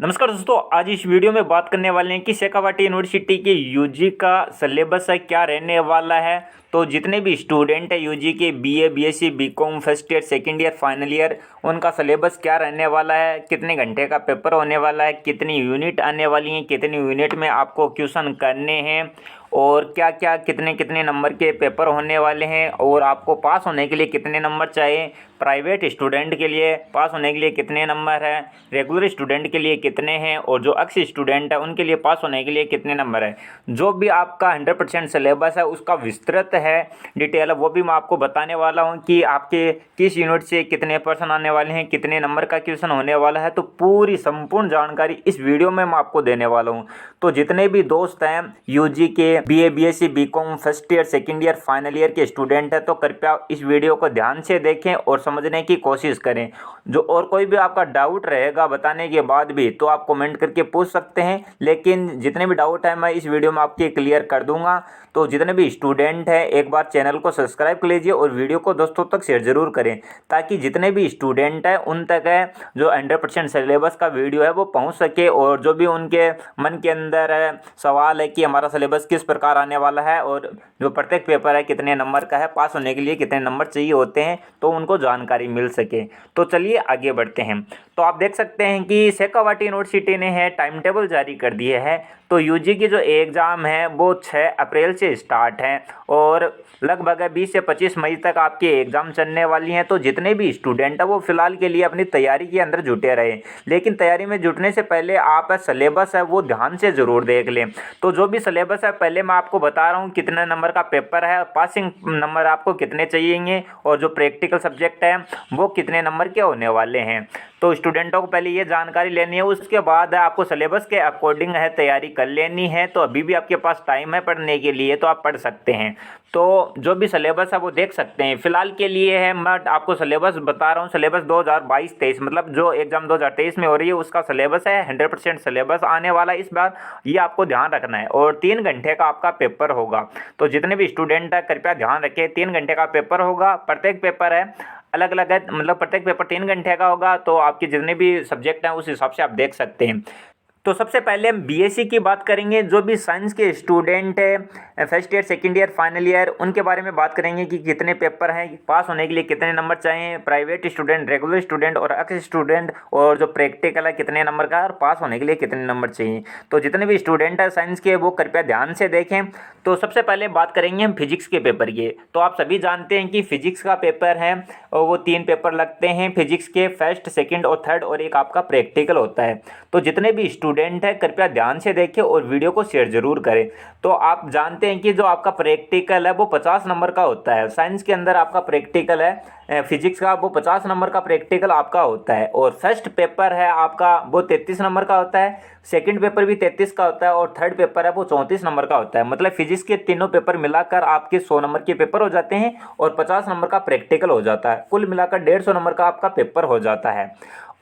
नमस्कार दोस्तों, आज इस वीडियो में बात करने वाले हैं कि शेखावाटी यूनिवर्सिटी के यूजी का सिलेबस है क्या रहने वाला है। तो जितने भी स्टूडेंट हैं यूजी के BA, BSc, BCom first year, second year, final year, उनका सिलेबस क्या रहने वाला है, कितने घंटे का पेपर होने वाला है, कितनी यूनिट आने वाली हैं, कितनी यूनिट में आपको क्वेश्चन करने हैं और क्या क्या कितने कितने नंबर के पेपर होने वाले हैं और आपको पास होने के लिए कितने नंबर चाहिए, प्राइवेट स्टूडेंट के लिए पास होने के लिए कितने नंबर हैं, रेगुलर स्टूडेंट के लिए कितने हैं और जो एक्स स्टूडेंट है उनके लिए पास होने के लिए कितने नंबर है। जो भी आपका 100% सिलेबस है उसका विस्तृत है डिटेल, वो भी मैं आपको बताने वाला हूँ कि आपके किस यूनिट से कितने पर्सन आने वाले हैं, कितने नंबर का क्वेश्चन होने वाला है। तो पूरी संपूर्ण जानकारी इस वीडियो में मैं आपको देने वाला हूँ। तो जितने भी दोस्त हैं यूजी के BA, BSc, BCom first year, second year, final year के स्टूडेंट हैं तो कृपया इस वीडियो को ध्यान से देखें और समझने की कोशिश करें। जो और कोई भी आपका डाउट रहेगा बताने के बाद भी तो आप कमेंट करके पूछ सकते हैं, लेकिन जितने भी डाउट है मैं इस वीडियो में आपके क्लियर कर दूंगा। तो जितने भी स्टूडेंट हैं एक बार चैनल को सब्सक्राइब कर लीजिए और वीडियो को दोस्तों तक शेयर जरूर करें ताकि जितने भी स्टूडेंट हैं उन तक है जो 100% सिलेबस का वीडियो है वो पहुंच सके और जो भी उनके मन के अंदर है सवाल है कि हमारा सिलेबस किस प्रकार आने वाला है और जो प्रत्येक पेपर है कितने नंबर का है, पास होने के लिए कितने नंबर चाहिए होते हैं, तो उनको जानकारी मिल सके। तो चलिए आगे बढ़ते हैं। तो आप देख सकते हैं कि शेखावाटी यूनिवर्सिटी ने है टाइम टेबल जारी कर दिए है। तो यूजी की जो एग्ज़ाम है वो 6 अप्रैल से स्टार्ट है और लगभग 20 से 25 मई तक आपकी एग्ज़ाम चलने वाली हैं। तो जितने भी स्टूडेंट हैं वो फिलहाल के लिए अपनी तैयारी के अंदर जुटे रहे, लेकिन तैयारी में जुटने से पहले आप सिलेबस है वो ध्यान से ज़रूर देख लें। तो जो भी सिलेबस है पहले मैं आपको बता रहा हूँ कितने नंबर का पेपर है, पासिंग नंबर आपको कितने चाहिए और जो प्रैक्टिकल सब्जेक्ट है वो कितने नंबर के होने वाले हैं। तो स्टूडेंटों को पहले ये जानकारी लेनी है, उसके बाद आपको सिलेबस के अकॉर्डिंग है तैयारी कर लेनी है। तो अभी भी आपके पास टाइम है पढ़ने के लिए तो आप पढ़ सकते हैं। तो जो भी सिलेबस है वो देख सकते हैं। फिलहाल के लिए है मैं आपको सिलेबस बता रहा हूँ। सिलेबस 2022-23 मतलब जो एग्ज़ाम 2023 में हो रही है उसका सिलेबस है 100% सिलेबस आने वाला इस बार, ये आपको ध्यान रखना है। और 3 घंटे का आपका पेपर होगा। तो जितने भी स्टूडेंट है कृपया ध्यान रखें, 3 घंटे का पेपर होगा। प्रत्येक पेपर है अलग अलग है, मतलब प्रत्येक पेपर 3 घंटे का होगा। तो आपके जितने भी सब्जेक्ट हैं उस हिसाब से आप देख सकते हैं। तो सबसे पहले हम बीएससी की बात करेंगे। जो भी साइंस के स्टूडेंट है first year, second year, final year, उनके बारे में बात करेंगे कि कितने पेपर हैं, पास होने के लिए कितने नंबर चाहिए, प्राइवेट स्टूडेंट, रेगुलर स्टूडेंट और एक्स स्टूडेंट, और जो प्रैक्टिकल है कितने नंबर का और पास होने के लिए कितने नंबर चाहिए। तो जितने भी स्टूडेंट हैं साइंस के वो कृपया ध्यान से देखें। तो सबसे पहले बात करेंगे हम फिजिक्स के पेपर की। तो आप सभी जानते हैं कि फिजिक्स का पेपर है और वो 3 पेपर लगते हैं फिजिक्स के, फर्स्ट, सेकंड और थर्ड, और एक आपका प्रैक्टिकल होता है। तो जितने भी स्टूडेंट हैं कृपया ध्यान से देखें और वीडियो को शेयर जरूर करें। तो आप जानते हैं कि जो आपका प्रैक्टिकल है वो 50 नंबर का होता है। साइंस के अंदर आपका प्रैक्टिकल है फिजिक्स का, वो 50 नंबर का प्रैक्टिकल आपका होता है। और फर्स्ट पेपर है आपका वो 33 नंबर का होता है, सेकंड पेपर भी 33 का होता है और थर्ड पेपर है वो 34 नंबर का होता है। मतलब फिजिक्स के तीनों पेपर मिलाकर आपके 100 नंबर के पेपर हो जाते हैं और 50 नंबर का प्रैक्टिकल हो जाता है। कुल मिलाकर 150 नंबर का आपका पेपर हो जाता है।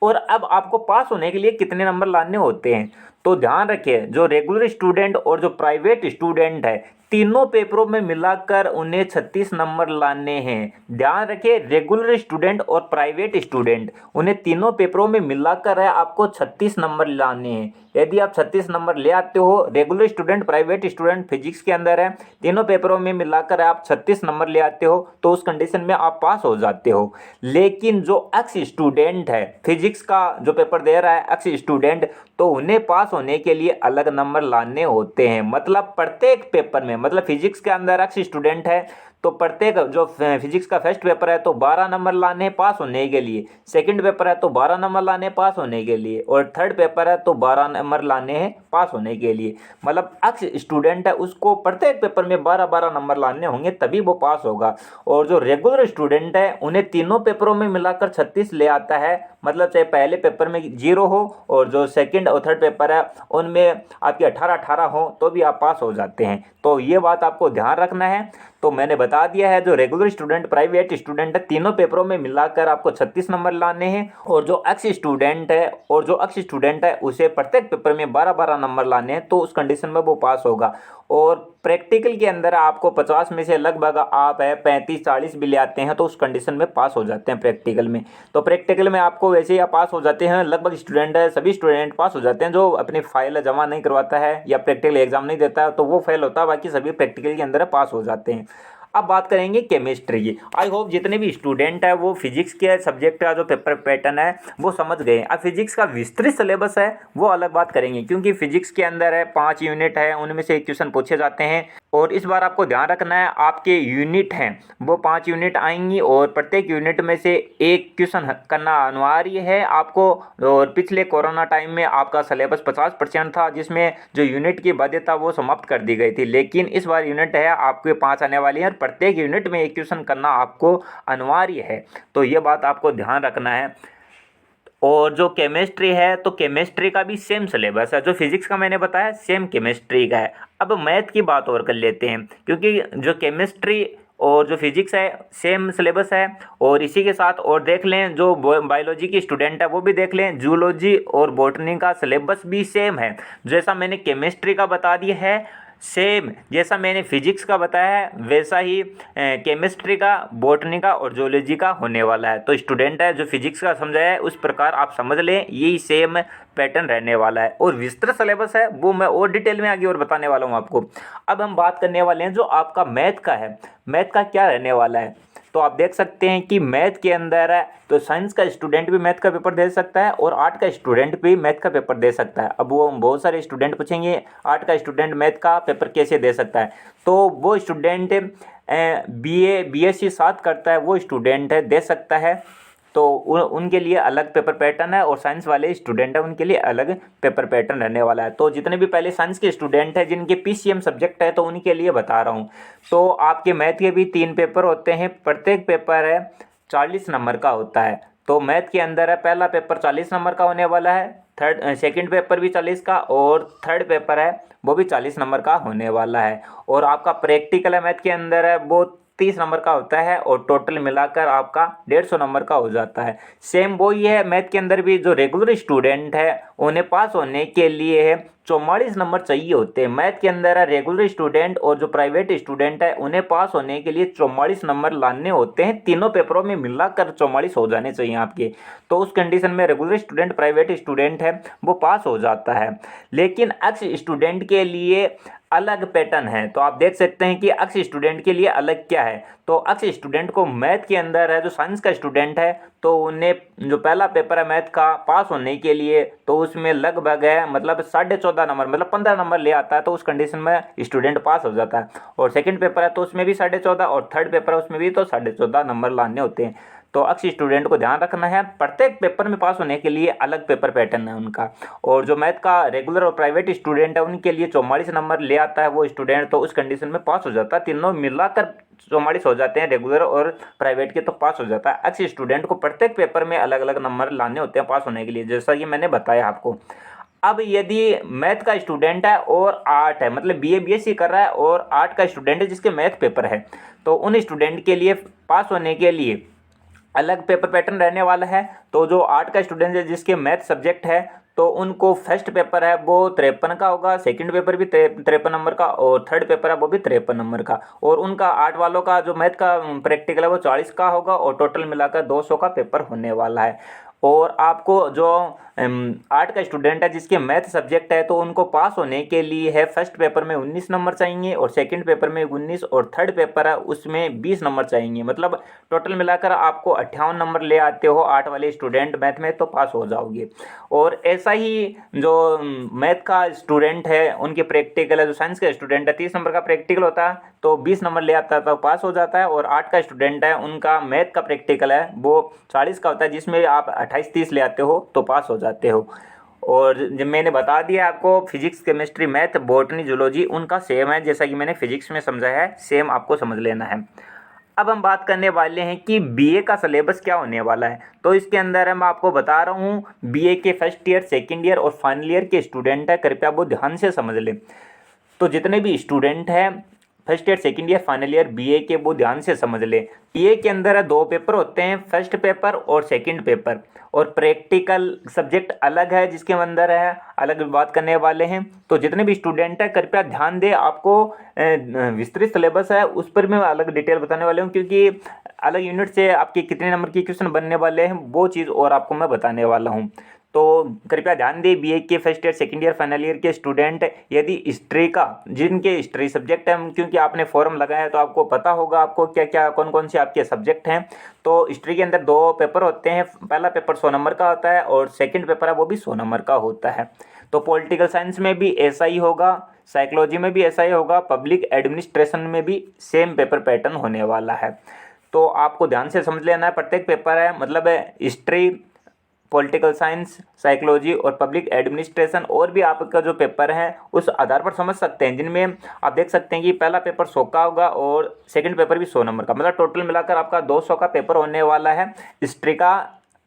और अब आपको पास होने के लिए कितने नंबर लाने होते हैं तो ध्यान रखिए, जो रेगुलर स्टूडेंट और जो प्राइवेट स्टूडेंट है तीनों पेपरों में मिलाकर उन्हें 36 नंबर लाने हैं। ध्यान रखिए, रेगुलर स्टूडेंट और प्राइवेट स्टूडेंट उन्हें तीनों पेपरों में मिलाकर है आपको 36 नंबर लाने हैं। यदि आप 36 नंबर ले आते हो, regular student, private student physics के अंदर है, तीनों पेपरों में मिलाकर आप 36 नंबर ले आते हो तो उस कंडीशन में आप पास हो जाते हो। लेकिन जो एक्स स्टूडेंट है, फिजिक्स का जो पेपर दे रहा है एक्स स्टूडेंट, तो उन्हें पास होने के लिए अलग नंबर लाने होते हैं। मतलब प्रत्येक पेपर में, मतलब फिजिक्स के अंदर एक्स स्टूडेंट है तो प्रत्येक जो फिजिक्स का फर्स्ट पेपर है तो 12 नंबर लाने हैं पास होने के लिए, सेकंड पेपर है तो 12 नंबर लाने हैं पास होने के लिए, और थर्ड पेपर है तो 12 नंबर लाने हैं पास होने के लिए। मतलब एक्स स्टूडेंट है उसको प्रत्येक पेपर में 12-12 नंबर लाने होंगे तभी वो पास होगा। और जो रेगुलर स्टूडेंट है उन्हें तीनों पेपरों में मिलाकर 36 ले आता है। मतलब चाहे पहले पेपर में 0 हो और जो सेकंड और थर्ड पेपर है उनमें आपके 18-18 हो तो भी आप पास हो जाते हैं। तो ये बात आपको ध्यान रखना है। तो मैंने बता दिया है, जो रेगुलर स्टूडेंट, प्राइवेट स्टूडेंट है, तीनों पेपरों में मिलाकर आपको 36 नंबर लाने हैं। और जो एक्स स्टूडेंट है उसे प्रत्येक पेपर में 12-12 नंबर लाने हैं, तो उस कंडीशन में वो पास होगा। और प्रैक्टिकल के अंदर आपको 50 में से लगभग आप है 35-40 भी ले आते हैं, तो उस कंडीशन में पास हो जाते हैं प्रैक्टिकल में। तो प्रैक्टिकल में आपको वैसे ही आप पास हो जाते हैं, लगभग स्टूडेंट है, सभी स्टूडेंट पास हो जाते हैं। जो अपनी फाइल जमा नहीं करवाता है या प्रैक्टिकल एग्जाम नहीं देता है तो वो फेल होता है, बाकी सभी प्रैक्टिकल के अंदर पास हो जाते हैं। अब बात करेंगे केमिस्ट्री की। आई होप जितने भी स्टूडेंट है वो फिजिक्स के सब्जेक्ट का जो पेपर पैटर्न है वो समझ गए। अब फिजिक्स का विस्तृत सिलेबस है वो अलग बात करेंगे, क्योंकि फिजिक्स के अंदर है 5 यूनिट है, उनमें से एक क्वेश्चन पूछे जाते हैं। और इस बार आपको ध्यान रखना है, आपके यूनिट हैं वो 5 यूनिट आएंगी और प्रत्येक यूनिट में से एक क्वेश्चन करना अनिवार्य है आपको। और पिछले कोरोना टाइम में आपका सिलेबस 50% था, जिसमें जो यूनिट की बाध्यता वो समाप्त कर दी गई थी, लेकिन इस बार यूनिट है आपके 5 आने वाली है, प्रत्येक यूनिट में एक क्वेश्चन करना आपको अनिवार्य है। तो ये बात आपको ध्यान रखना है। और जो केमिस्ट्री है तो केमिस्ट्री का भी सेम सिलेबस है, जो फिजिक्स का मैंने बताया सेम केमिस्ट्री का है। अब मैथ की बात और कर लेते हैं, क्योंकि जो केमिस्ट्री और जो फिजिक्स है सेम सिलेबस है। और इसी के साथ और देख लें, जो बायोलॉजी की स्टूडेंट है वो भी देख लें, जूलॉजी और बॉटनी का सिलेबस भी सेम है। जैसा मैंने केमिस्ट्री का बता दिया है, सेम जैसा मैंने फिजिक्स का बताया है वैसा ही केमिस्ट्री का, बॉटनी का और जूलॉजी का होने वाला है। तो स्टूडेंट है जो फिजिक्स का समझाया है उस प्रकार आप समझ लें, यही सेम पैटर्न रहने वाला है। और विस्तृत सिलेबस है वो मैं और डिटेल में आगे और बताने वाला हूँ आपको। अब हम बात करने वाले हैं जो आपका मैथ का है, मैथ का क्या रहने वाला है। तो आप देख सकते हैं कि मैथ के अंदर है तो साइंस का स्टूडेंट भी मैथ का पेपर दे सकता है और आर्ट का स्टूडेंट भी मैथ का पेपर दे सकता है। अब वो बहुत सारे स्टूडेंट पूछेंगे आर्ट का स्टूडेंट मैथ का पेपर कैसे दे सकता है, तो वो स्टूडेंट बीएससी 7 करता है वो स्टूडेंट है दे सकता है। तो उनके लिए अलग पेपर पैटर्न है और साइंस वाले स्टूडेंट है उनके लिए अलग पेपर पैटर्न रहने वाला है। तो जितने भी पहले साइंस के स्टूडेंट हैं जिनके पीसीएम सब्जेक्ट है तो उनके लिए बता रहा हूँ। तो आपके मैथ के भी 3 पेपर होते हैं, प्रत्येक पेपर है 40 नंबर का होता है। तो मैथ के अंदर है पहला पेपर 40 नंबर का होने वाला है, सेकंड पेपर भी 40 का और थर्ड पेपर है वो भी 40 नंबर का होने वाला है। और आपका प्रैक्टिकल है मैथ के अंदर है वो 30 नंबर का होता है और टोटल मिलाकर आपका 150 नंबर का हो जाता है। सेम वही है मैथ के अंदर भी, जो रेगुलर स्टूडेंट है उन्हें पास होने के लिए है 44 नंबर चाहिए होते हैं। मैथ के अंदर है रेगुलर स्टूडेंट और जो प्राइवेट स्टूडेंट है उन्हें पास होने के लिए 44 नंबर लाने होते हैं, तीनों पेपरों में मिलाकर 44 हो जाने चाहिए आपके। तो उस कंडीशन में रेगुलर स्टूडेंट, प्राइवेट स्टूडेंट है वो पास हो जाता है। लेकिन एक्स स्टूडेंट के लिए अलग पैटर्न है। तो आप देख सकते हैं कि एक्स स्टूडेंट के लिए अलग क्या है। तो एक्स स्टूडेंट को मैथ के अंदर है जो साइंस का स्टूडेंट है तो उन्हें जो पहला पेपर है मैथ का पास होने के लिए तो उसमें लगभग है मतलब 14.5 नंबर मतलब 15 नंबर ले आता है, तो उस कंडीशन में स्टूडेंट पास हो जाता है। और सेकंड पेपर है तो उसमें भी 14.5 और थर्ड पेपर है उसमें भी तो 14.5 नंबर लाने होते हैं। तो एक्स स्टूडेंट को ध्यान रखना है, प्रत्येक पेपर में पास होने के लिए अलग पेपर पैटर्न है उनका। और जो मैथ का रेगुलर और प्राइवेट स्टूडेंट है उनके लिए 44 नंबर ले आता है वो स्टूडेंट, तो उस कंडीशन में पास हो जाता है। तीनों मिलाकर 44 हो जाते हैं, रेगुलर और प्राइवेट के तो पास हो जाता है। एक्स स्टूडेंट को प्रत्येक पेपर में अलग अलग नंबर लाने होते हैं पास होने के लिए, जैसा कि मैंने बताया आपको। अब यदि मैथ का स्टूडेंट है और आर्ट है मतलब बीएससी कर रहा है और आर्ट का स्टूडेंट है जिसके मैथ पेपर है, तो उन स्टूडेंट के लिए पास होने के लिए अलग पेपर पैटर्न रहने वाला है। तो जो आर्ट का स्टूडेंट है जिसके मैथ सब्जेक्ट है तो उनको फर्स्ट पेपर है वो 53 का होगा, सेकंड पेपर भी 53 नंबर का और थर्ड पेपर है वो भी 53 नंबर का। और उनका आर्ट वालों का जो मैथ का प्रैक्टिकल है वो 40 का होगा और टोटल मिलाकर 200 का पेपर होने वाला है। और आपको जो आर्ट का स्टूडेंट है जिसके मैथ सब्जेक्ट है तो उनको पास होने के लिए है फर्स्ट पेपर में 19 नंबर चाहिए और सेकंड पेपर में 19 और थर्ड पेपर है उसमें 20 नंबर चाहिए, मतलब टोटल मिलाकर आपको 58 नंबर ले आते हो आर्ट वाले स्टूडेंट मैथ में तो पास हो जाओगे। और ऐसा ही जो मैथ का स्टूडेंट है उनके प्रैक्टिकल है, जो साइंस का स्टूडेंट है 30 नंबर का प्रैक्टिकल होता है तो 20 नंबर ले आता है तो पास हो जाता है। और आर्ट का स्टूडेंट है उनका मैथ का प्रैक्टिकल है वो 40 का होता है जिसमें आप 28-30 ले आते हो तो पास हो जाते हो। और जब मैंने बता दिया आपको physics, chemistry, math, botany, zoology उनका सेम है, जैसा कि मैंने फिजिक्स में समझाया है सेम आपको समझ लेना है। अब हम बात करने वाले हैं कि बीए का सिलेबस क्या होने वाला है। तो इसके अंदर मैं आपको बता रहा हूँ बीए के फर्स्ट ईयर, सेकेंड ईयर और फाइनल ईयर के स्टूडेंट है, कृपया वो ध्यान से समझ लें। तो जितने भी स्टूडेंट हैं first year second year final year BA के वो ध्यान से समझ ले। बीए के अंदर 2 पेपर होते हैं, फर्स्ट पेपर और सेकंड पेपर, और प्रैक्टिकल सब्जेक्ट अलग है जिसके अंदर है अलग बात करने वाले हैं। तो जितने भी स्टूडेंट हैं कृपया ध्यान दें, आपको विस्तृत सिलेबस है उस पर मैं अलग डिटेल बताने वाले हूँ, क्योंकि अलग यूनिट से आपके कितने नंबर के क्वेश्चन बनने वाले हैं वो चीज़ और आपको मैं बताने वाला हूँ। तो कृपया ध्यान दें, बीए के first year second year final year के स्टूडेंट यदि हिस्ट्री का, जिनके हिस्ट्री सब्जेक्ट है, क्योंकि आपने फॉर्म लगाया है तो आपको पता होगा आपको क्या क्या कौन कौन से आपके सब्जेक्ट हैं। तो हिस्ट्री के अंदर 2 पेपर होते हैं, पहला पेपर 100 नंबर का होता है और सेकंड पेपर है वो भी 100 नंबर का होता है। तो पॉलिटिकल साइंस में भी ऐसा ही होगा, साइकोलॉजी में भी ऐसा ही होगा, पब्लिक एडमिनिस्ट्रेशन में भी सेम पेपर पैटर्न होने वाला है। तो आपको ध्यान से समझ लेना है, प्रत्येक पेपर है मतलब हिस्ट्री, पॉलिटिकल साइंस, साइकोलॉजी और पब्लिक एडमिनिस्ट्रेशन और भी आपका जो पेपर है उस आधार पर समझ सकते हैं, जिनमें आप देख सकते हैं कि पहला पेपर 100 का होगा और सेकंड पेपर भी 100 नंबर का, मतलब टोटल मिलाकर आपका 200 का पेपर होने वाला है। हिस्ट्री का,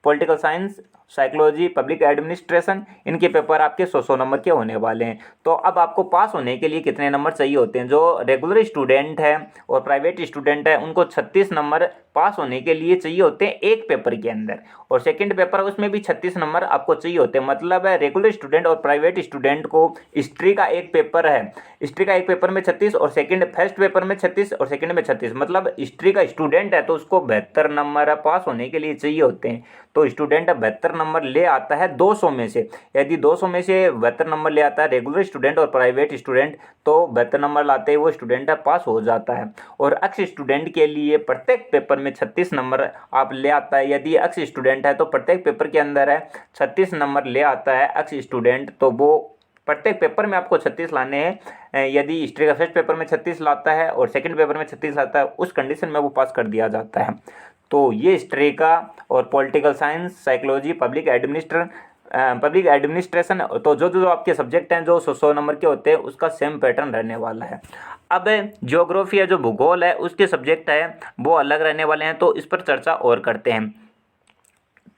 political science, psychology, public administration, इनके पेपर आपके 100 नंबर के होने वाले हैं। तो अब आपको पास होने के लिए कितने नंबर चाहिए होते हैं? जो रेगुलर स्टूडेंट है और प्राइवेट स्टूडेंट है उनको 36 नंबर पास होने के लिए चाहिए होते हैं एक पेपर के अंदर, और सेकंड पेपर उसमें भी 36 नंबर आपको चाहिए होते हैं। मतलब है रेगुलर स्टूडेंट और प्राइवेट स्टूडेंट को हिस्ट्री का एक पेपर है, हिस्ट्री का एक पेपर में 36 और फर्स्ट पेपर में 36 और सेकंड में 36, मतलब हिस्ट्री का स्टूडेंट है तो उसको 72 नंबर पास होने के लिए चाहिए होते हैं। तो स्टूडेंट 72 नंबर ले आता है 200 में से, यदि 200 में से 72 नंबर ले आता है रेगुलर स्टूडेंट और प्राइवेट स्टूडेंट, तो 72 नंबर लाते ही वो स्टूडेंट पास हो जाता है। और एक्स स्टूडेंट के लिए प्रत्येक पेपर में 36 नंबर आप ले आता है, यदि एक्स स्टूडेंट है तो प्रत्येक पेपर के अंदर है 36 नंबर ले आता है एक्स स्टूडेंट, तो वो प्रत्येक पेपर में आपको 36 लाने हैं। यदि हिस्ट्री का फर्स्ट पेपर में 36 लाता है और सेकंड पेपर में 36 लाता है, उस कंडीशन में वो पास कर दिया जाता है। तो ये हिस्ट्री का और political science, psychology, public administration, तो जो जो आपके सब्जेक्ट हैं जो 100 नंबर के होते हैं उसका सेम पैटर्न रहने वाला है। अब ज्योग्राफी है, जो भूगोल है उसके सब्जेक्ट है वो अलग रहने वाले हैं, तो इस पर चर्चा और करते हैं।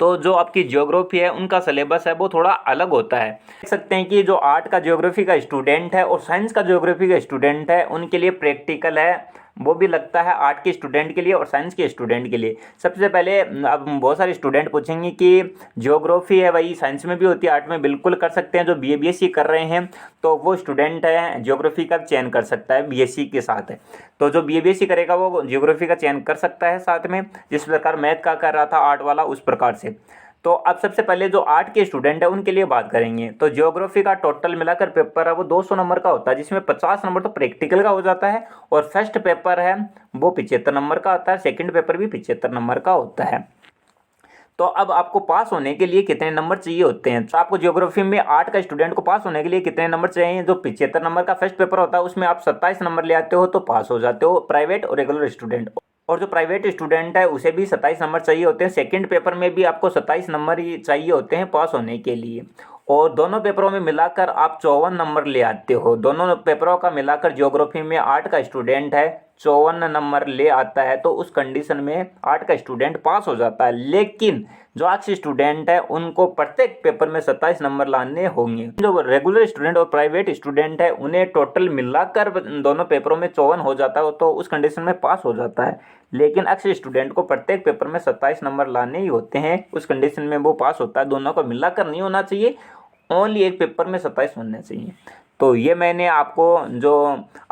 तो जो आपकी ज्योग्राफी है उनका सिलेबस है वो थोड़ा अलग होता है। देख सकते हैं कि जो आर्ट का ज्योग्राफी का स्टूडेंट है और साइंस का ज्योग्राफी का स्टूडेंट है उनके लिए प्रैक्टिकल है, वो भी लगता है आर्ट के स्टूडेंट के लिए और साइंस के स्टूडेंट के लिए। सबसे पहले अब बहुत सारे स्टूडेंट पूछेंगे कि ज्योग्राफी है वही साइंस में भी होती है, आर्ट में बिल्कुल कर सकते हैं। जो बीए बीएससी कर रहे हैं तो वो स्टूडेंट है ज्योग्राफी का चयन कर सकता है बीएससी के साथ है। तो जो बीए बीएससी करेगा वो ज्योग्राफी का चयन कर सकता है साथ में, जिस प्रकार मैथ का कर रहा था आर्ट वाला उस प्रकार से। तो अब सबसे पहले जो आर्ट के स्टूडेंट है उनके लिए बात करेंगे। तो ज्योग्राफी का टोटल मिलाकर पेपर है वो 200 नंबर का होता है, जिसमें 50 नंबर तो प्रैक्टिकल का हो जाता है और फर्स्ट पेपर है वो 75 नंबर का होता है, सेकंड पेपर भी 75 नंबर का होता है। तो अब आपको पास होने के लिए कितने नंबर चाहिए होते हैं? तो आपको ज्योग्राफी में आर्ट का स्टूडेंट को पास होने के लिए कितने नंबर चाहिए? जो 75 नंबर का फर्स्ट पेपर होता है उसमें आप 27 नंबर ले आते हो तो पास हो जाते हो, प्राइवेट और रेगुलर स्टूडेंट। और जो प्राइवेट स्टूडेंट है उसे भी 27 नंबर चाहिए होते हैं, सेकंड पेपर में भी आपको 27 नंबर ही चाहिए होते हैं पास होने के लिए। और दोनों पेपरों में मिलाकर आप 54 नंबर ले आते हो। दोनों पेपरों का मिलाकर ज्योग्राफी में आर्ट का स्टूडेंट है 54 नंबर ले आता है, तो उस कंडीशन में आर्ट का स्टूडेंट पास हो जाता है। लेकिन जो आर्ट्स स्टूडेंट है उनको प्रत्येक पेपर में 27 नंबर लाने होंगे। जो रेगुलर स्टूडेंट और प्राइवेट स्टूडेंट है उन्हें टोटल मिलाकर दोनों पेपरों में 54 हो जाता है, तो उस कंडीशन में पास हो जाता है। लेकिन एक्स स्टूडेंट को प्रत्येक पेपर में 27 नंबर लाने ही होते हैं, उस कंडीशन में वो पास होता है। दोनों को मिलाकर नहीं होना चाहिए, ओनली एक पेपर में 27 होने चाहिए। तो ये मैंने आपको जो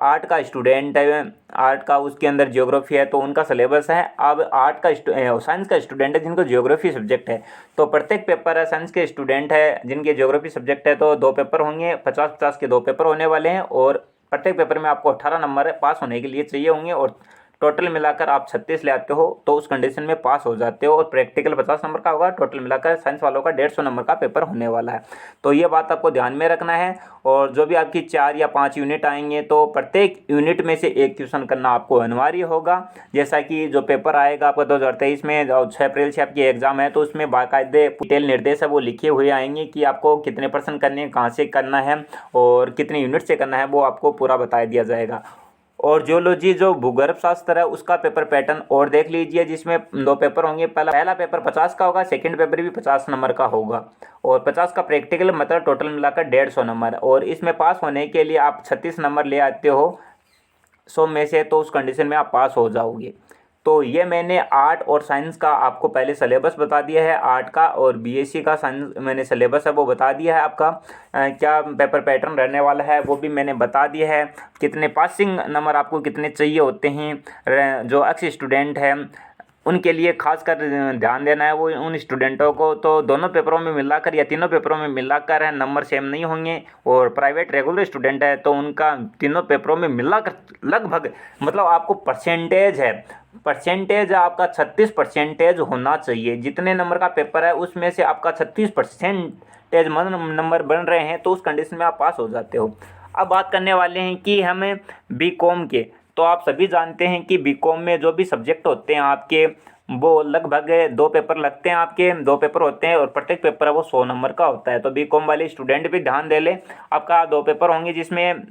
आर्ट का स्टूडेंट है, आर्ट का उसके अंदर ज्योग्राफी है तो उनका सिलेबस है। अब आर्ट का साइंस का स्टूडेंट है जिनको ज्योग्राफी सब्जेक्ट है, तो प्रत्येक पेपर है साइंस के स्टूडेंट है जिनके ज्योग्राफी सब्जेक्ट है तो 2 पेपर होंगे, 50-50 के 2 पेपर होने वाले हैं। और प्रत्येक पेपर में आपको 18 नंबर पास होने के लिए चाहिए होंगे, और टोटल मिलाकर आप 36 ले आते हो तो उस कंडीशन में पास हो जाते हो। और प्रैक्टिकल 50 नंबर का होगा, टोटल मिलाकर साइंस वालों का 150 नंबर का पेपर होने वाला है। तो ये बात आपको ध्यान में रखना है। और जो भी आपकी 4 या 5 यूनिट आएंगे तो प्रत्येक यूनिट में से एक क्वेश्चन करना आपको अनिवार्य होगा। जैसा कि जो पेपर आएगा आपका 2023 में 6 अप्रैल से आपकी एग्जाम है, तो उसमें बाकायदे डिटेल निर्देश है वो लिखे हुए आएंगे कि आपको कितने % करने हैं, कहाँ से करना है और कितने यूनिट से करना है, वो आपको पूरा बता दिया जाएगा। और जियोलॉजी जो भूगर्भ शास्त्र है उसका पेपर पैटर्न और देख लीजिए, जिसमें 2 पेपर होंगे। पहला पेपर 50 का होगा, सेकंड पेपर भी 50 नंबर का होगा और 50 का प्रैक्टिकल, मतलब टोटल मिलाकर 150 नंबर। और इसमें पास होने के लिए आप 36 नंबर ले आते हो 100 में से, तो उस कंडीशन में आप पास हो जाओगे। तो ये मैंने आर्ट और साइंस का आपको पहले सिलेबस बता दिया है, आर्ट का और बीएससी का साइंस मैंने सिलेबस है वो बता दिया है। आपका क्या पेपर पैटर्न रहने वाला है वो भी मैंने बता दिया है। कितने पासिंग नंबर आपको कितने चाहिए होते हैं, जो एक्स स्टूडेंट है उनके लिए खासकर ध्यान देना है वो उन स्टूडेंटों को। तो दोनों पेपरों में मिलाकर या तीनों पेपरों में मिलाकर है नंबर सेम नहीं होंगे। और प्राइवेट रेगुलर स्टूडेंट है तो उनका तीनों पेपरों में मिलाकर लगभग मतलब आपको परसेंटेज आपका 36% होना चाहिए। जितने नंबर का पेपर है उसमें से आपका 36% नंबर बन रहे हैं तो उस कंडीशन में आप पास हो जाते हो। अब बात करने वाले हैं कि हमें बीकॉम के, तो आप सभी जानते हैं कि बीकॉम में जो भी सब्जेक्ट होते हैं आपके वो लगभग 2 पेपर लगते हैं। आपके 2 पेपर होते हैं और प्रत्येक पेपर है वो 100 नंबर का होता है। तो बीकॉम वाले स्टूडेंट भी ध्यान दे लें, आपका 2 पेपर होंगे जिसमें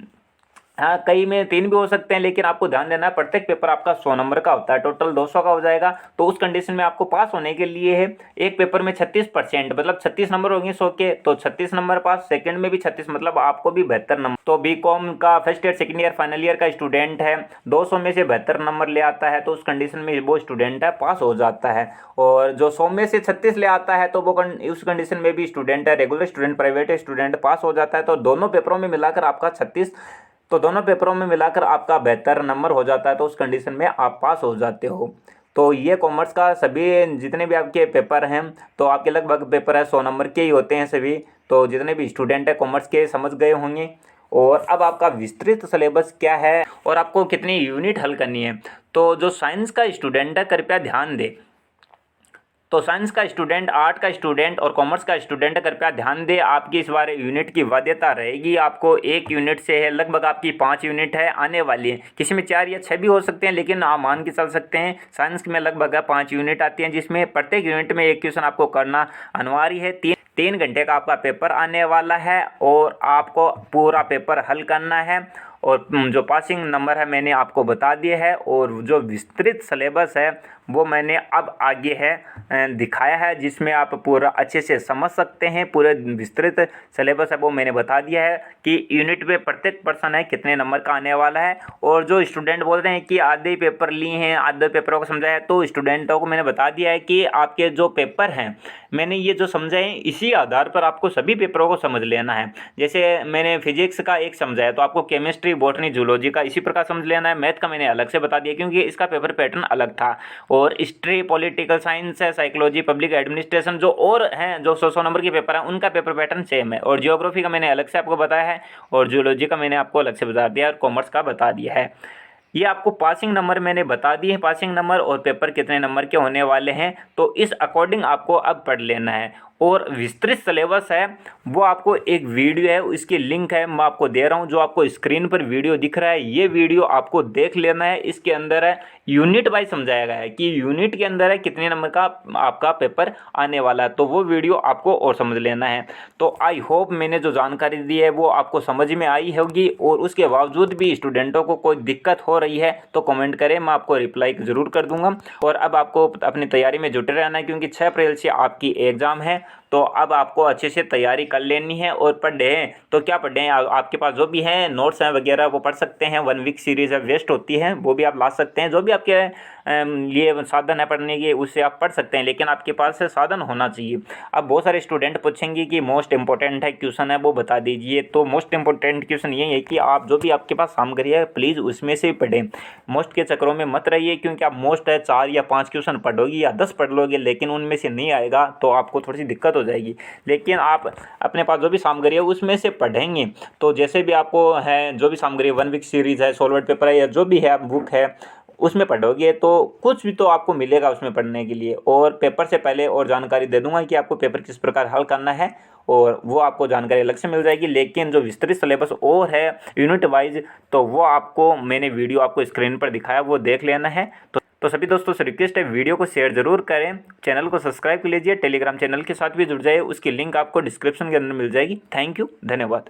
हाँ कई में 3 भी हो सकते हैं, लेकिन आपको ध्यान देना है प्रत्येक पेपर आपका 100 नंबर का होता है, टोटल 200 का हो जाएगा। तो उस कंडीशन में आपको पास होने के लिए है एक पेपर में 36% मतलब 36 नंबर होंगे 100 के, तो 36 नंबर पास, सेकंड में भी 36 मतलब आपको भी 72 नंबर। तो बीकॉम का first year second year final year का स्टूडेंट है 200 में से 72 नंबर ले आता है तो उस कंडीशन में वो स्टूडेंट है पास हो जाता है। और जो 100 में से 36 ले आता है तो वो उस कंडीशन में भी स्टूडेंट है, रेगुलर स्टूडेंट प्राइवेट स्टूडेंट पास हो जाता है। तो दोनों पेपरों में मिलाकर आपका 36, तो दोनों पेपरों में मिलाकर आपका 72 नंबर हो जाता है तो उस कंडीशन में आप पास हो जाते हो। तो ये कॉमर्स का सभी जितने भी आपके पेपर हैं तो आपके लगभग पेपर है 100 नंबर के ही होते हैं सभी। तो जितने भी स्टूडेंट हैं कॉमर्स के समझ गए होंगे। और अब आपका विस्तृत सिलेबस क्या है और आपको कितनी यूनिट हल करनी है। तो जो साइंस का स्टूडेंट है कृपया ध्यान दे, तो साइंस का स्टूडेंट, आर्ट का स्टूडेंट और कॉमर्स का स्टूडेंट कृपया ध्यान दे, आपकी इस बार यूनिट की बाध्यता रहेगी। आपको 1 यूनिट से है लगभग आपकी 5 यूनिट है आने वाली है, किसी में 4 या 6 भी हो सकते हैं, लेकिन आप मान के चल सकते हैं साइंस में लगभग 5 यूनिट आती हैं जिसमें प्रत्येक यूनिट में 1 क्वेश्चन आपको करना अनिवार्य है। 3 घंटे का आपका पेपर आने वाला है और आपको पूरा पेपर हल करना है। और जो पासिंग नंबर है मैंने आपको बता दिए है और जो विस्तृत सिलेबस है वो मैंने अब आगे है दिखाया है जिसमें आप पूरा अच्छे से समझ सकते हैं। पूरे विस्तृत सिलेबस है वो मैंने बता दिया है कि यूनिट पे प्रत्येक पर्सन है कितने नंबर का आने वाला है। और जो स्टूडेंट बोल रहे हैं कि आधे पेपर लिए हैं आधे पेपरों को समझा है, तो स्टूडेंटों को मैंने बता दिया है कि आपके जो पेपर हैं मैंने ये जो समझाए इसी आधार पर आपको सभी पेपरों को समझ लेना है। जैसे मैंने फिजिक्स का एक समझाया तो आपको केमिस्ट्री, बॉटनी, जूलॉजी का इसी प्रकार समझ लेना है। मैथ का मैंने अलग से बता दिया क्योंकि इसका पेपर पैटर्न अलग था। और हिस्ट्री, पॉलिटिकल साइंस है, साइकोलॉजी, पब्लिक एडमिनिस्ट्रेशन जो और हैं जो 100 नंबर के पेपर हैं उनका पेपर पैटर्न सेम है। और जियोग्राफी का मैंने अलग से आपको बताया है और जूलॉजी का मैंने आपको अलग से बता दिया और कॉमर्स का बता दिया है। ये आपको पासिंग नंबर मैंने बता दिए हैं, पासिंग नंबर और पेपर कितने नंबर के होने वाले हैं, तो इस अकॉर्डिंग आपको अब पढ़ लेना है। और विस्तृत सिलेबस है वो आपको एक वीडियो है, इसकी लिंक है मैं आपको दे रहा हूँ, जो आपको स्क्रीन पर वीडियो दिख रहा है ये वीडियो आपको देख लेना है। इसके अंदर है यूनिट वाइज समझाया गया है कि यूनिट के अंदर है कितने नंबर का आपका पेपर आने वाला है, तो वो वीडियो आपको और समझ लेना है। तो आई होप मैंने जो जानकारी दी है वो आपको समझ में आई होगी। और उसके बावजूद भी स्टूडेंटों को कोई दिक्कत हो रही है तो कमेंट करें, मैं आपको रिप्लाई ज़रूर कर दूंगा। और अब आपको अपनी तैयारी में जुटे रहना है क्योंकि 6 अप्रैल से आपकी एग्ज़ाम है, तो अब आपको अच्छे से तैयारी कर लेनी है। और पढ़ें तो क्या पढ़ें, आपके पास जो भी हैं नोट्स हैं वगैरह वो पढ़ सकते हैं। 1 वीक सीरीज़ है वेस्ट होती है वो भी आप ला सकते हैं, जो भी आपके लिए साधन है पढ़ने के उससे आप पढ़ सकते हैं, लेकिन आपके पास साधन होना चाहिए। अब बहुत सारे स्टूडेंट पूछेंगे कि मोस्ट इंपॉर्टेंट है क्वेश्चन है वो बता दीजिए, तो मोस्ट इंपॉर्टेंट क्वेश्चन ये है कि आप जो भी आपके पास सामग्री है प्लीज़ उसमें से पढ़ें, मोस्ट के चक्करों में मत रहिए। क्योंकि आप मोस्ट है 4 या 5 क्वेश्चन पढ़ोगे या 10 पढ़ लोगे लेकिन उनमें से नहीं आएगा तो आपको थोड़ी सी दिक्कत हो जाएगी। लेकिन आप अपने पास जो भी सामग्री है उसमें से पढ़ेंगे तो जैसे भी आपको है जो भी सामग्री 1 वीक सीरीज़ है, सॉल्वर्ड पेपर है या जो भी है बुक है उसमें पढ़ोगे तो कुछ भी तो आपको मिलेगा उसमें पढ़ने के लिए। और पेपर से पहले और जानकारी दे दूंगा कि आपको पेपर किस प्रकार हल करना है और वो आपको जानकारी अलग से मिल जाएगी। लेकिन जो विस्तृत सिलेबस और है यूनिट वाइज तो वो आपको मैंने वीडियो आपको स्क्रीन पर दिखाया वो देख लेना है। तो सभी दोस्तों से रिक्वेस्ट है वीडियो को शेयर जरूर करें, चैनल को सब्सक्राइब कर लीजिए, टेलीग्राम चैनल के साथ भी जुड़ जाइए, उसकी लिंक आपको डिस्क्रिप्शन के अंदर मिल जाएगी। थैंक यू, धन्यवाद।